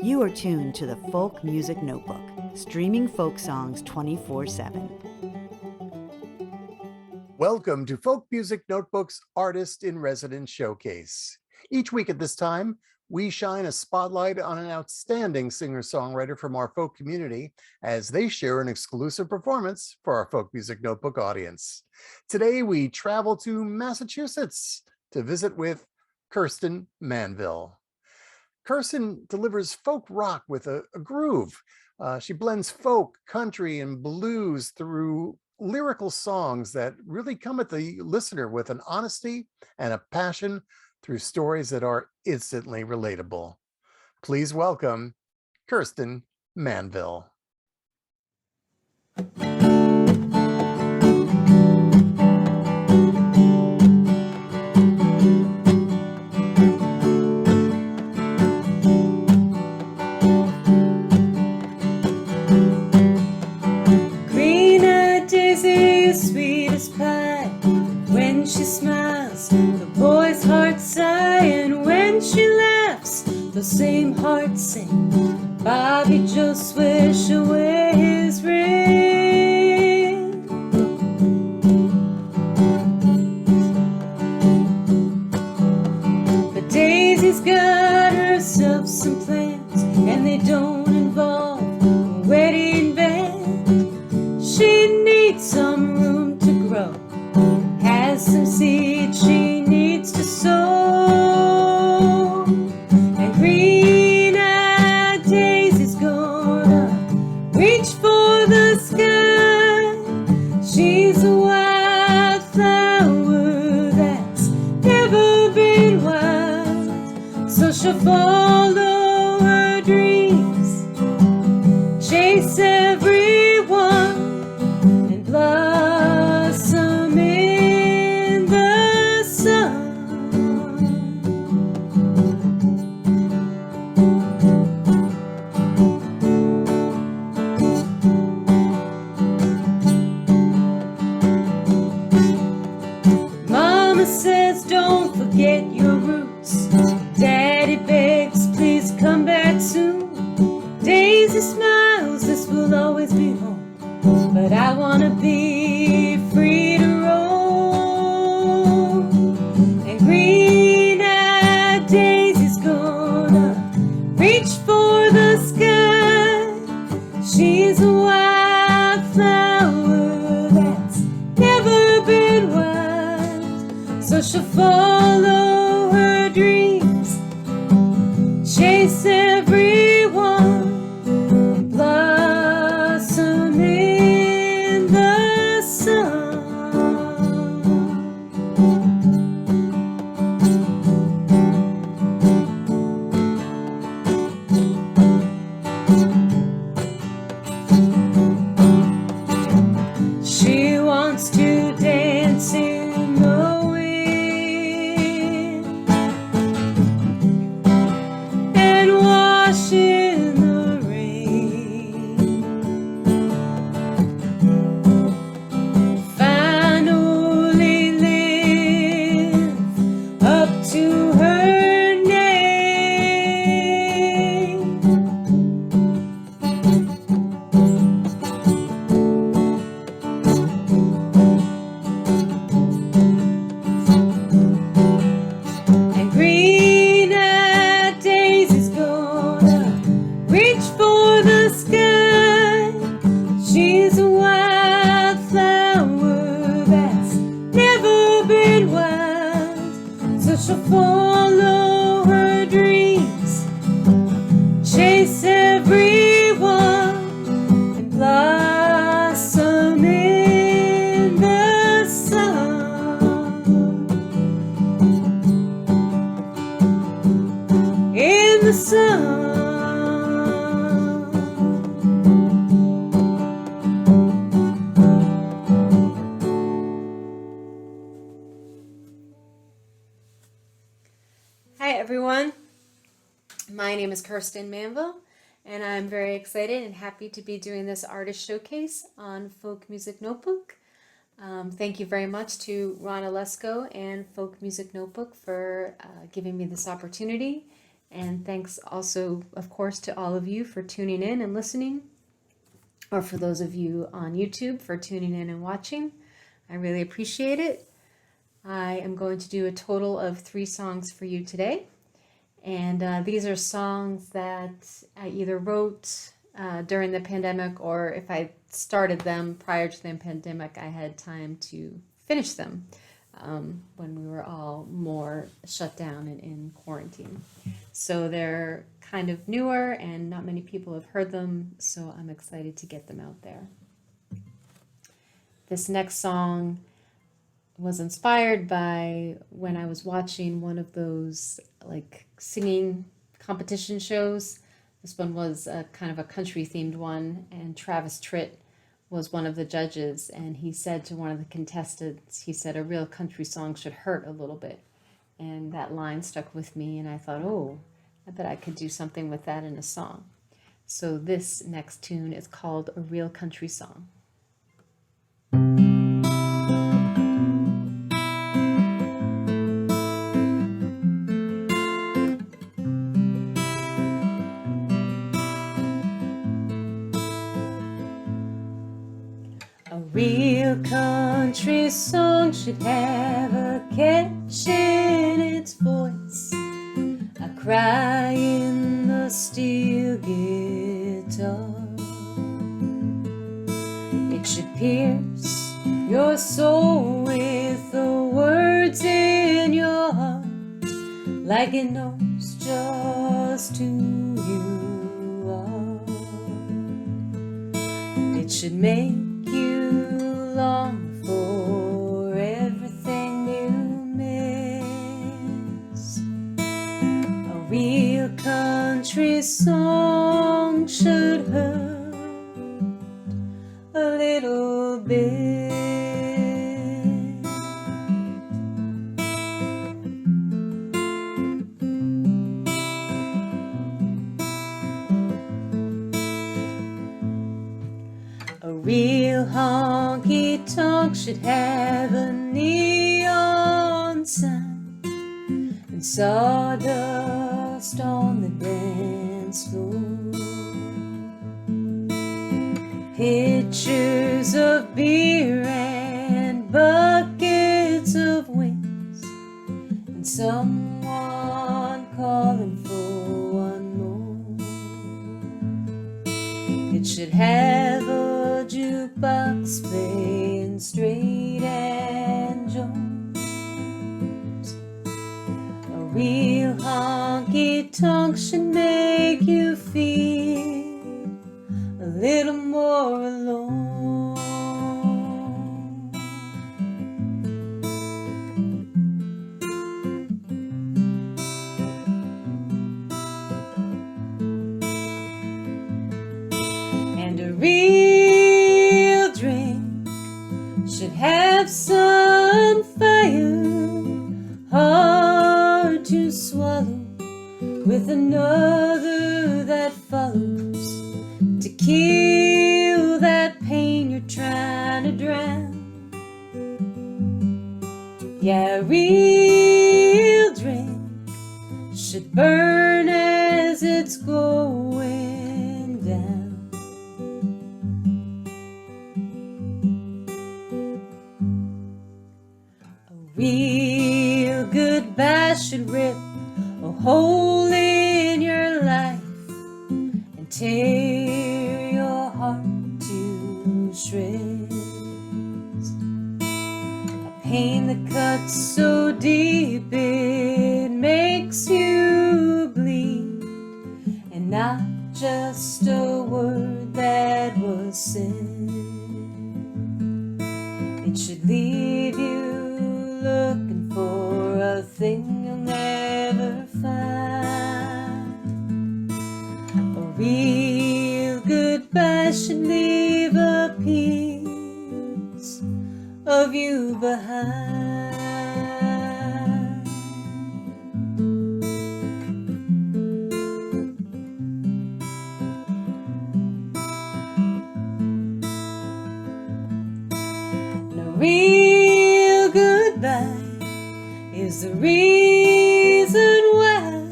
You are tuned to the Folk Music Notebook, streaming folk songs 24/7. Welcome to Folk Music Notebook's Artist in Residence Showcase. Each week at this time, we shine a spotlight on an outstanding singer-songwriter from our folk community as they share an exclusive performance for our Folk Music Notebook audience. Today, we travel to Massachusetts to visit with Kirsten Manville. Kirsten delivers folk rock with a groove. She blends folk, country, and blues through lyrical songs that really come at the listener with an honesty and a passion through stories that are instantly relatable. Please welcome Kirsten Manville. She smiles, the boy's heart sigh, and when she laughs, the same heart sing. Bobby Joe swish away his ring. But Daisy's got herself some plans, and they don't involve a wedding band. She needs some room to grow, some seed she needs to sow, and green-eyed Daisy's gonna reach for the sky. She's a wildflower that's never been wild, so she'll follow her dreams, chase everyone, and blossom in the sun. Mama says don't forget your roots. Daddy begs please come back soon. Daisy smiles, this will always be home, but I wanna be free to roam. And green-eyed Daisy's gonna reach for the sky. She's a wildflower that's never been wild, so she'll follow her dreams, chase everyone, and blossom in the sun. She wants to dance in the wind and wash in the rain. Finally live up to her name. And green-eyed Daisy's gonna reach for the sky. She's a wildflower that's never been wild, so she'll follow her dreams, chase everyone, and blossom in the sun. In the sun. Hi everyone, my name is Kirsten Manville, and I'm very excited and happy to be doing this artist showcase on Folk Music Notebook. Thank you very much to Ron Olesko and Folk Music Notebook for giving me this opportunity And thanks also, of course, to all of you for tuning in and listening, or for those of you on YouTube for tuning in and watching. I really appreciate it. I am going to do a total of 3 songs for you today. And these are songs that I either wrote during the pandemic, or if I started them prior to the pandemic, I had time to finish them when we were all more shut down and in quarantine. So they're kind of newer and not many people have heard them, so I'm excited to get them out there. This next song was inspired by when I was watching one of those like singing competition shows. This one was a kind of a country themed one, and Travis Tritt was one of the judges, and he said to one of the contestants, he said, "A real country song should hurt a little bit." And that line stuck with me, and I thought, oh, I bet I could do something with that in a song. So this next tune is called A Real Country Song. A real country song should have a catch in its voice, a cry in the steel guitar. It should pierce your soul with the words in your heart, like it knows just who you are. It should make you long for everything you miss. A real country song should hurt a little bit. A real honky-tonk should have a neon sign and sawdust on the dance floor. Pitchers of beer and buckets of wings, and someone calling for one more. It should have a jukebox playing Straight and Jones. A real honky-tonk should make you feel a little more alone. And a real drink should have some fire, hard to swallow, with another that follows to kill that pain you're trying to drown. Yeah, a real drink should burn as it's going down. A real goodbye should rip a hole in your life and tear your heart to shreds. A pain that cuts so deep it makes you bleed, and not just a word that was said. It should leave you looking for a thing you'll never find. A real goodbye should leave a piece of you behind. And a real goodbye is the reason why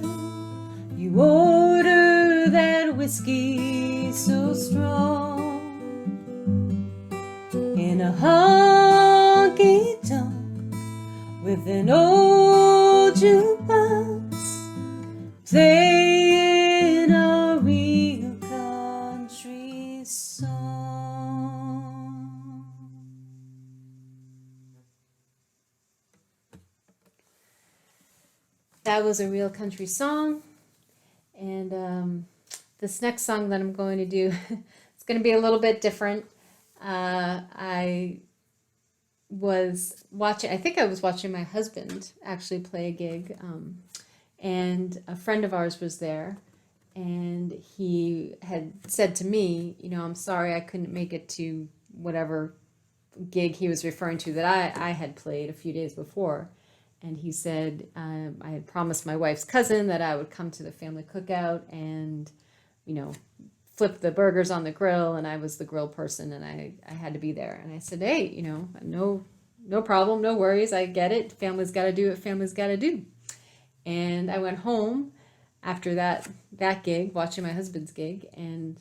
whiskey so strong in a honky tonk with an old jukebox playing a real country song. That was a real country song. And this next song that I'm going to do, it's going to be a little bit different. I think I was watching my husband actually play a gig, and a friend of ours was there, and he had said to me, I'm sorry I couldn't make it to whatever gig he was referring to that I had played a few days before. And he said, I had promised my wife's cousin that I would come to the family cookout and, flip the burgers on the grill. And I was the grill person and I had to be there. And I said, hey, no problem, no worries. I get it. Family's got to do what family's got to do. And I went home after that gig, watching my husband's gig, and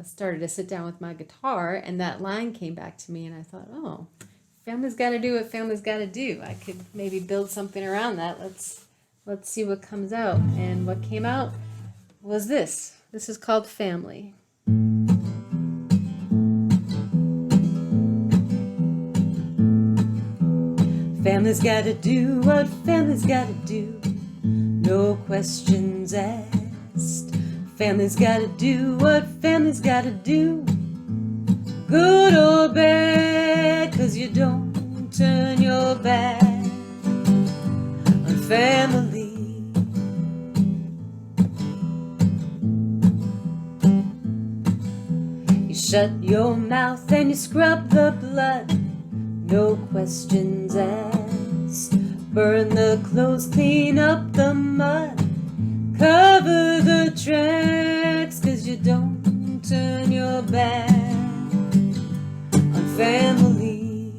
started to sit down with my guitar. And that line came back to me and I thought, oh, family's got to do what family's got to do. I could maybe build something around that. Let's see what comes out. And what came out was this. This is called Family. Family's got to do what family's got to do. No questions asked. Family's got to do what family's got to do. Good or bad, 'cause you don't turn your back on family. You shut your mouth and you scrub the blood. No questions asked. Burn the clothes, clean up the mud. Cover the tracks, 'cause you don't turn your back on family.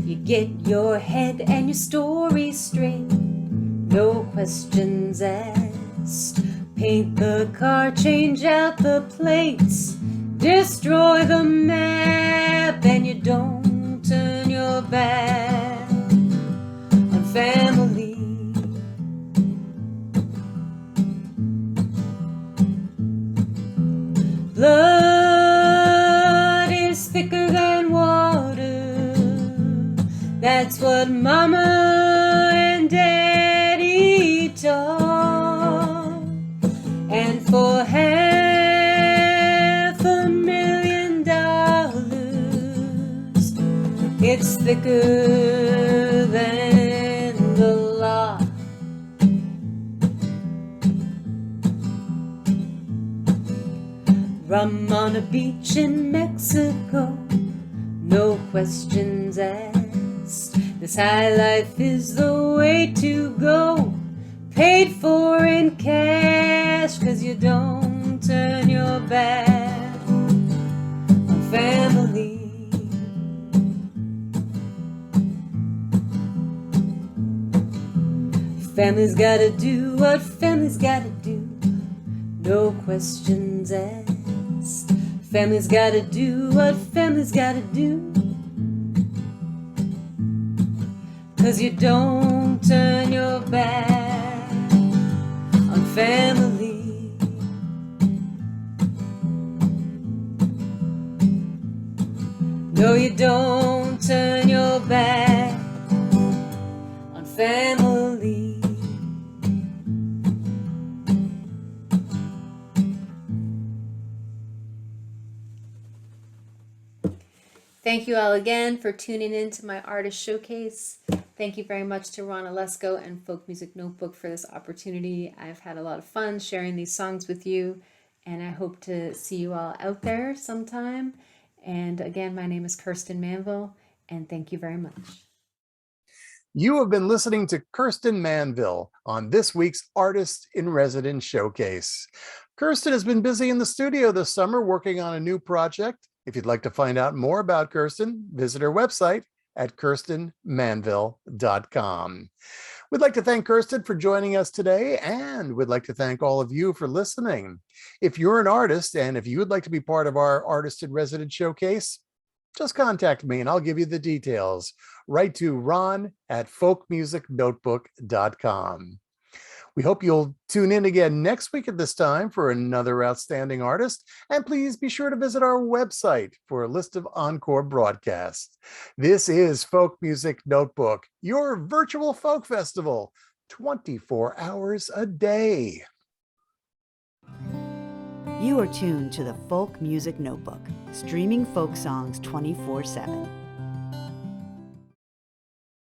You get your head and your story straight. No questions asked. Paint the car, change out the plates. Destroy the map, and you don't turn your back on family. Blood is thicker than water. That's what Mama and Daddy taught. And for $500,000, it's thicker than the law. Rum on a beach in Mexico, no questions asked. This high life is the way to go. Paid for in cash, 'cause you don't turn your back on family. Family's gotta do what family's gotta do. No questions asked. Family's gotta do what family's gotta do. 'Cause you don't turn your back on family. No, you don't turn your back on family. Thank you all again for tuning in to my artist showcase. Thank you very much to Ron Olesko and Folk Music Notebook for this opportunity. I've had a lot of fun sharing these songs with you, and I hope to see you all out there sometime. And again, my name is Kirsten Manville, and thank you very much. You have been listening to Kirsten Manville on this week's Artist in Residence Showcase. Kirsten has been busy in the studio this summer working on a new project. If you'd like to find out more about Kirsten, visit her website at kirstenmanville.com. We'd like to thank Kirsten for joining us today, and we'd like to thank all of you for listening. If you're an artist and if you would like to be part of our Artist in Residence Showcase, just contact me and I'll give you the details. Write to ron@folkmusicnotebook.com. We hope you'll tune in again next week at this time for another outstanding artist. And please be sure to visit our website for a list of encore broadcasts. This is Folk Music Notebook, your virtual folk festival, 24 hours a day. You are tuned to the Folk Music Notebook, streaming folk songs 24/7.